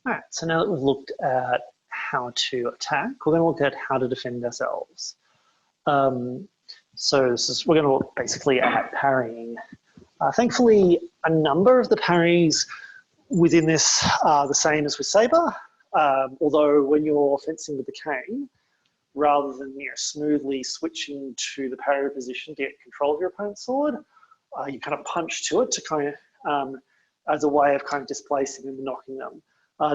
All right, so now that we've looked at how to attack, we're going to look at how to defend ourselves. Um, we're going to look basically at parrying. Thankfully, a number of the parries within this are the same as with saber, although when you're fencing with the cane, rather than smoothly switching to the parry position to get control of your opponent's sword, you kind of punch to it to kind of as a way of kind of displacing them and knocking them.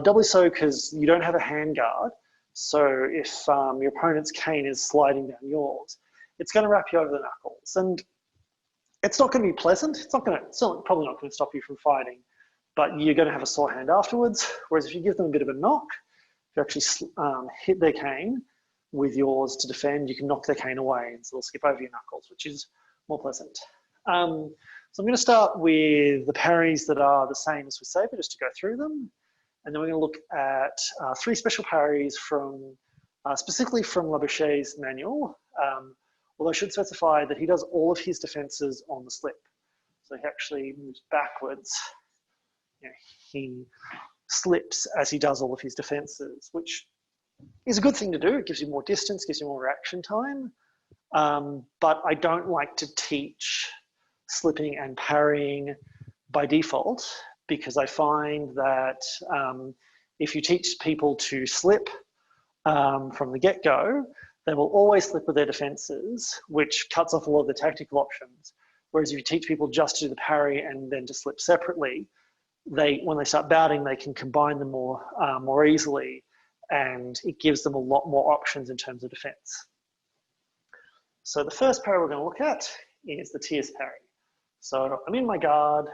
Doubly so because you don't have a hand guard. So if your opponent's cane is sliding down yours, it's going to wrap you over the knuckles. And it's not going to be pleasant. It's probably not going to stop you from fighting, but you're going to have a sore hand afterwards. Whereas if you give them a bit of a knock, if you actually hit their cane with yours to defend, you can knock their cane away and so they'll skip over your knuckles, which is more pleasant. So I'm going to start with the parries that are the same as with saber, just to go through them. And then we're going to look at 3 special parries from, specifically from Labuchet's manual, although I should specify that he does all of his defenses on the slip. So he actually moves backwards. He slips as he does all of his defenses, which is a good thing to do. It gives you more distance, gives you more reaction time. But I don't like to teach slipping and parrying by default, because I find that if you teach people to slip from the get-go, they will always slip with their defenses, which cuts off a lot of the tactical options. Whereas if you teach people just to do the parry and then to slip separately, when they start bouting, they can combine them more easily, and it gives them a lot more options in terms of defense. So the first parry we're going to look at is the tierce parry. So I'm in my guard.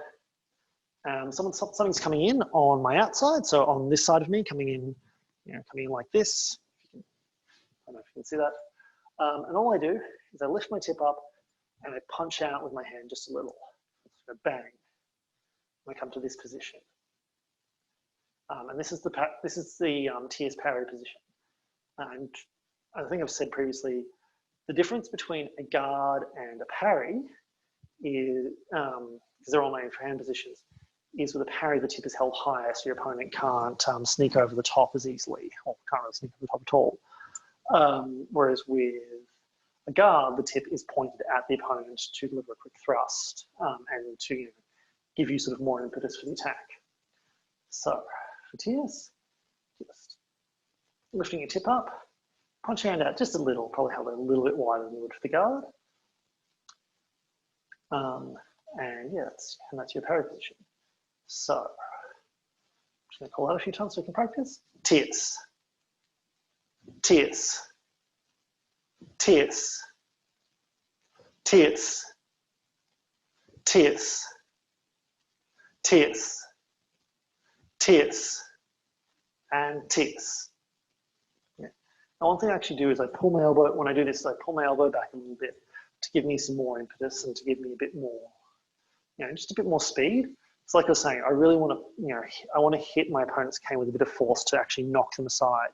Something's coming in on my outside, so on this side of me, coming in like this. I don't know if you can see that. And all I do is I lift my tip up and I punch out with my hand just a little. So bang. And I come to this position. And this is the tierce parry position. And I think I've said previously, the difference between a guard and a parry is, because they're all named for hand positions, is with a parry, the tip is held higher, so your opponent can't sneak over the top as easily, or can't really sneak over the top at all. Whereas with a guard, the tip is pointed at the opponent to deliver a quick thrust and to give you sort of more impetus for the attack. So for tierce, just lifting your tip up, punch your hand out just a little, probably hold it a little bit wider than you would for the guard. And yeah, that's your parry position. So, I'm just going to call out a few times so we can practice. Tierce, tierce, tierce, tierce, tierce, tierce, tierce, and tierce. Yeah. Now, one thing I actually do is I pull my elbow, when I do this, I pull my elbow back a little bit to give me some more impetus and to give me a bit more, just a bit more speed. It's like I was saying, I really want to, I want to hit my opponent's cane with a bit of force to actually knock them aside.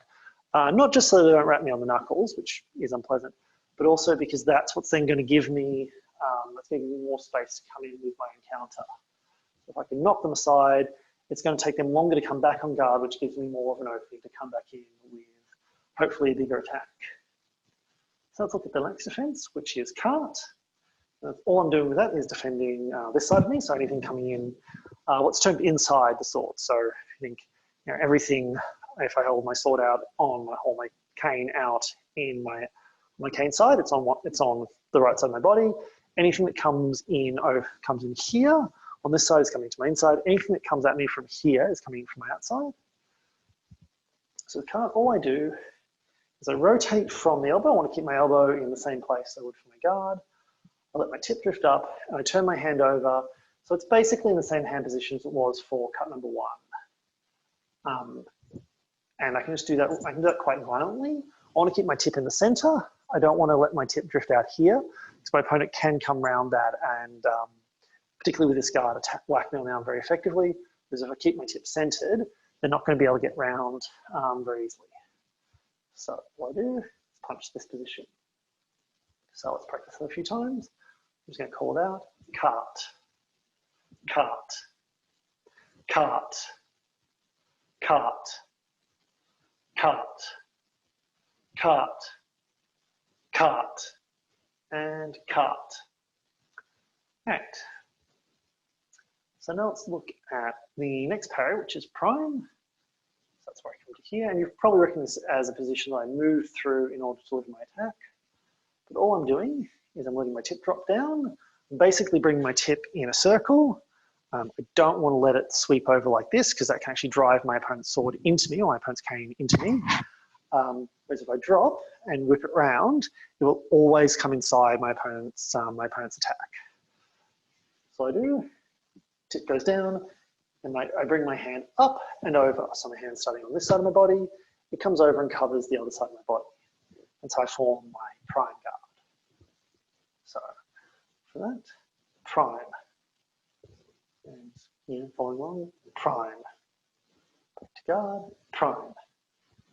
Not just so they don't wrap me on the knuckles, which is unpleasant, but also because that's what's then going to give me, more space to come in with my encounter. So if I can knock them aside, it's going to take them longer to come back on guard, which gives me more of an opening to come back in with hopefully a bigger attack. So let's look at the next defense, which is cart. All I'm doing with that is defending this side of me, so anything coming in, what's termed inside the sword. So if you think, everything, if I hold my sword out hold my cane out in my cane side, it's on the right side of my body. Anything that comes in here, on this side is coming to my inside. Anything that comes at me from here is coming from my outside. So the cart, all I do is I rotate from the elbow. I want to keep my elbow in the same place I would for my guard. I let my tip drift up and I turn my hand over. So it's basically in the same hand position as it was for cut number 1. And I can just do that. I can do that quite violently. I want to keep my tip in the center. I don't want to let my tip drift out here because my opponent can come around that and particularly with this guard, whack me around very effectively. Because if I keep my tip centered, they're not going to be able to get round very easily. So what I do is punch this position. So let's practice that a few times. I'm just going to call it out. Cart, cart, cart, cut, cut, cut, cut, and cut. Right. So now let's look at the next parry, which is prime. So that's where I come to here, and you've probably recognised this as a position that I move through in order to deliver my attack. But all I'm doing is I'm letting my tip drop down, basically bringing my tip in a circle. I don't want to let it sweep over like this because that can actually drive my opponent's sword into me or my opponent's cane into me. Whereas if I drop and whip it round, it will always come inside my opponent's attack. So I do, tip goes down, and I bring my hand up and over. So my hand's starting on this side of my body, it comes over and covers the other side of my body. And so I form my prime guard. So for that, prime. And following along, prime. Back to guard, prime.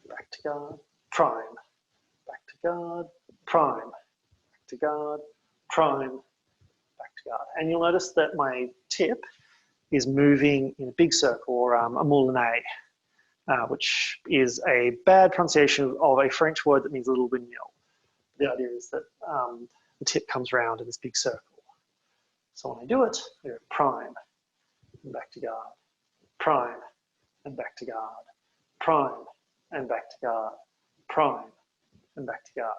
Back to guard, prime. Back to guard, prime. Back to guard, prime. Back to guard. And you'll notice that my tip is moving in a big circle, or a moulinet, which is a bad pronunciation of a French word that means little windmill. The idea is that the tip comes round in this big circle. So when I do it, I go prime and back to guard, prime and back to guard, prime and back to guard, prime and back to guard.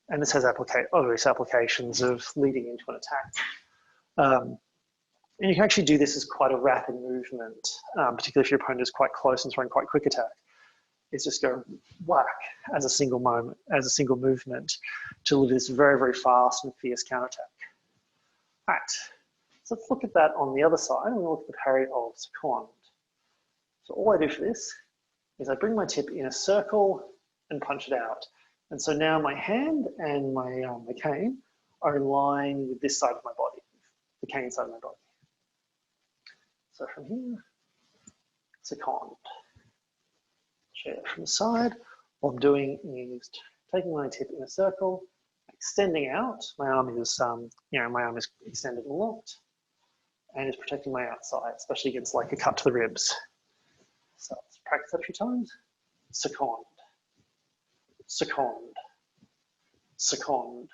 And this has obvious applications of leading into an attack. And you can actually do this as quite a rapid movement, particularly if your opponent is quite close and throwing quite quick attack. Is just go whack as a single movement to deliver this very, very fast and fierce counterattack. Right, so let's look at that on the other side, and we'll look at the parry of second. So all I do for this is I bring my tip in a circle and punch it out. And so now my hand and my cane are in line with this side of my body, the cane side of my body. So from here, second. Share it from the side. What I'm doing is taking my tip in a circle, extending out. My arm is, my arm is extended and locked, and is protecting my outside, especially against like a cut to the ribs. So let's practice that a few times. Second, second, second,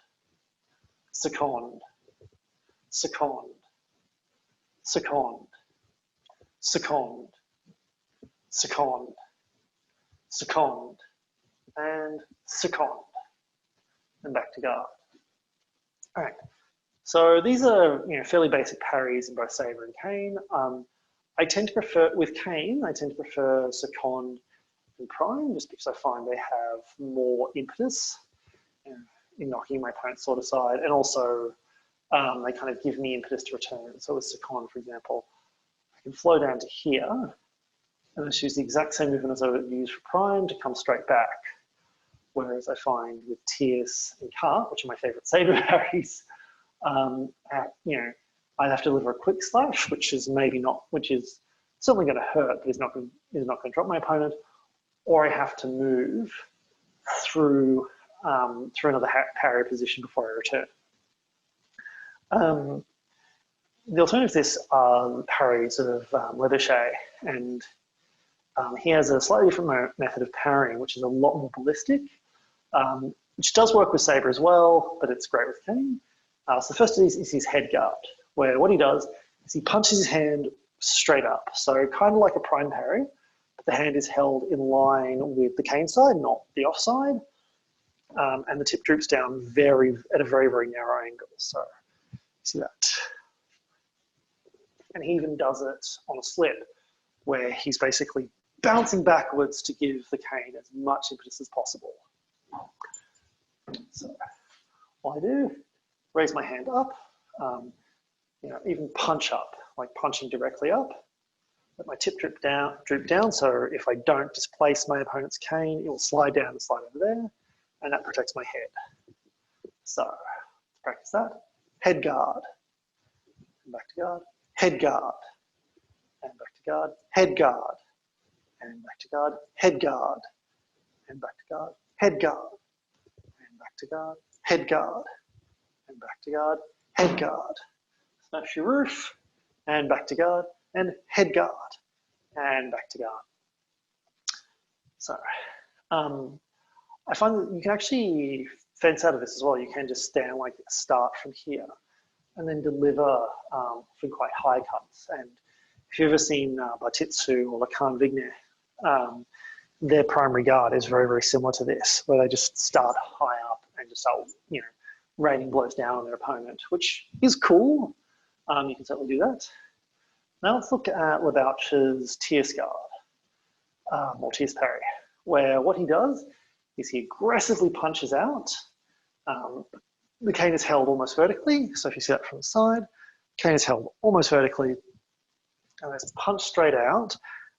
second, second, second, second, second, second, and second, and back to guard. All right, so these are fairly basic parries in both sabre and cane. I tend to prefer, with cane, I tend to prefer second and prime, just because I find they have more impetus in knocking my opponent's sword aside, and also they kind of give me impetus to return. So with second, for example, I can flow down to here, and just use the exact same movement as I would use for prime to come straight back. Whereas I find with tierce and cut, which are my favourite sabre parries, I'd have to deliver a quick slash, which is certainly going to hurt, but is not going to drop my opponent, or I have to move through another parry position before I return. The alternative to this are parries of Leverchet, and he has a slightly different method of parrying, which is a lot more ballistic, which does work with sabre as well, but it's great with cane. So the first of these is his head guard, where what he does is he punches his hand straight up. So kind of like a prime parry, but the hand is held in line with the cane side, not the offside. And the tip droops down at a very, very narrow angle. So you see that. And he even does it on a slip, where he's basically bouncing backwards to give the cane as much impetus as possible. So what I do, raise my hand up, even punch up, like punching directly up. Let my tip droop down, so if I don't displace my opponent's cane, it will slide down and slide over there, and that protects my head. So let's practice that. Head guard, and back to guard, head guard, and back to guard, head guard, and back to guard, head guard, and back to guard, head guard, and back to guard, head guard, and back to guard, head guard. Smash your roof, and back to guard, and head guard, and back to guard. So I find that you can actually fence out of this as well. You can just stand like start from here and then deliver for quite high cuts. And if you've ever seen Batitsu or Lacan Vigner, their primary guard is very, very similar to this, where they just start high up and just start, raining blows down on their opponent, which is cool. You can certainly do that. Now let's look at Lebouch's tierce guard, or tierce parry, where what he does is he aggressively punches out. The cane is held almost vertically, so if you see that from the side, cane is held almost vertically, and it's punched straight out.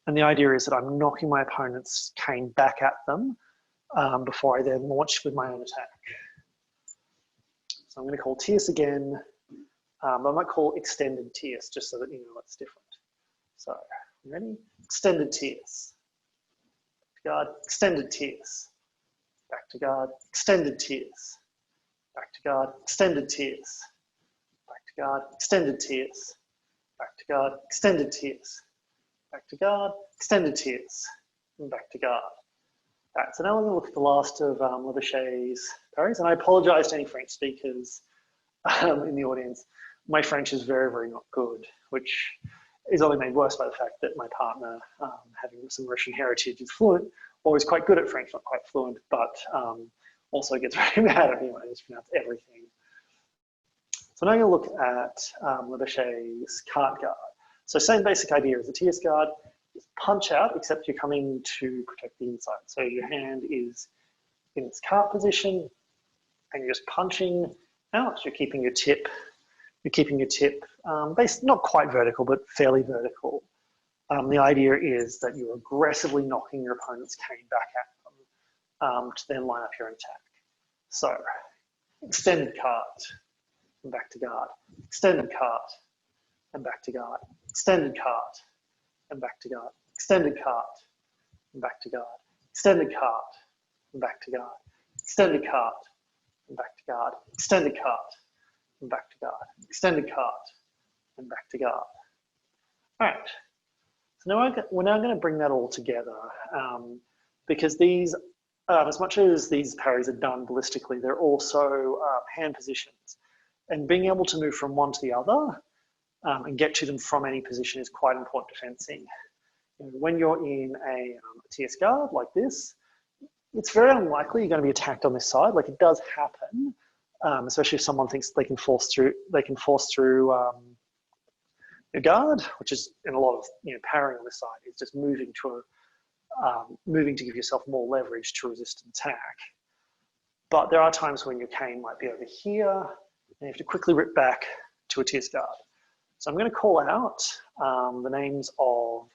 And the idea is that I'm knocking my opponent's cane back at them before I then launch with my own attack. So I'm going to call tierce again. I might call extended tierce just so that you know what's different. So, ready? Extended tierce. Back to guard, extended tierce. Back to guard, extended tierce. Back to guard, extended tierce. Back to guard, extended tierce. Back to guard, extended tierce. Back to guard, extended tierce. And back to guard. All right, so now we're going to look at the last of Lebouch's parries. And I apologize to any French speakers in the audience. My French is very, very not good, which is only made worse by the fact that my partner, having some Russian heritage, is fluent, or is quite good at French, not quite fluent, but also gets very mad at me when I mispronounce everything. So now I'm going to look at Lebouch's cart guard. So same basic idea as the tierce guard, just punch out, except you're coming to protect the inside. So your hand is in its cart position, and you're just punching out. You're keeping your tip. Based not quite vertical, but fairly vertical. The idea is that you're aggressively knocking your opponent's cane back at them to then line up your own attack. So, extended cart, and back to guard. Extended cart, and back to guard. Extended cart, and back to guard. Extended cart, and back to guard. Extended cart, and back to guard. Extended cart, and back to guard. Extended cart, and back to guard. Extended cart, and back to guard. All right. So now we're now going to bring that all together because these, as much as these parries are done ballistically, they're also hand positions. And being able to move from one to the other and get to them from any position is quite important to fencing. When you're in a tierce guard like this, it's very unlikely you're going to be attacked on this side. Like, it does happen, especially if someone thinks they can force through your guard, which is in a lot of parrying on this side, is just moving to give yourself more leverage to resist an attack. But there are times when your cane might be over here, and you have to quickly rip back to a tierce guard. So I'm going to call out the names of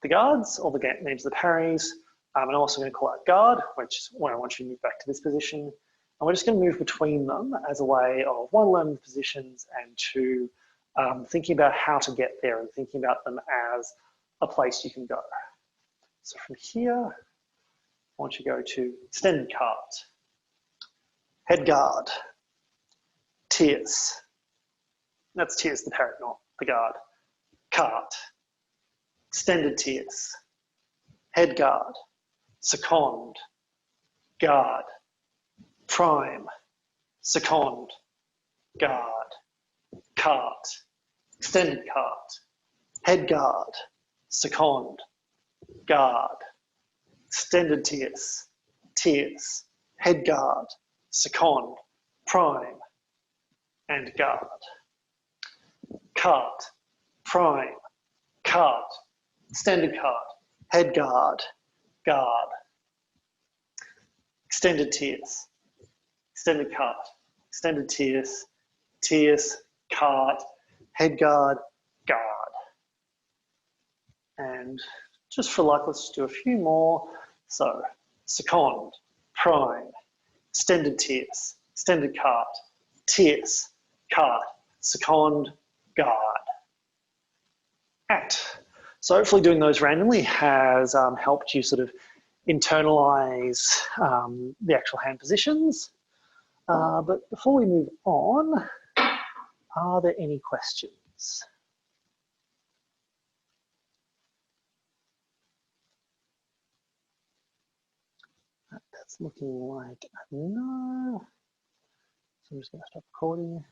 the guards, or the names of the parries. And I'm also going to call out guard, which is when I want you to move back to this position. And we're just going to move between them as a way of, one, learning the positions, and two, thinking about how to get there and thinking about them as a place you can go. So from here, I want you to go to extended cart, head guard, tierce. That's tierce, the parry, not the guard. Cart, extended tierce, head guard, second, guard, prime, second, guard, cart, extended cart, head guard, second, guard, extended tierce, tierce, head guard, second, prime, and guard. Cart, prime, cart, extended cart, head guard, guard. Extended tierce, extended cart, extended tierce, tierce, cart, head guard, guard. And just for luck, let's just do a few more. So, second, prime, extended tierce, extended cart, tierce, cart, second, guard. Right. So hopefully doing those randomly has helped you sort of internalize the actual hand positions. But before we move on, are there any questions? it's looking like no. So I'm just going to stop recording.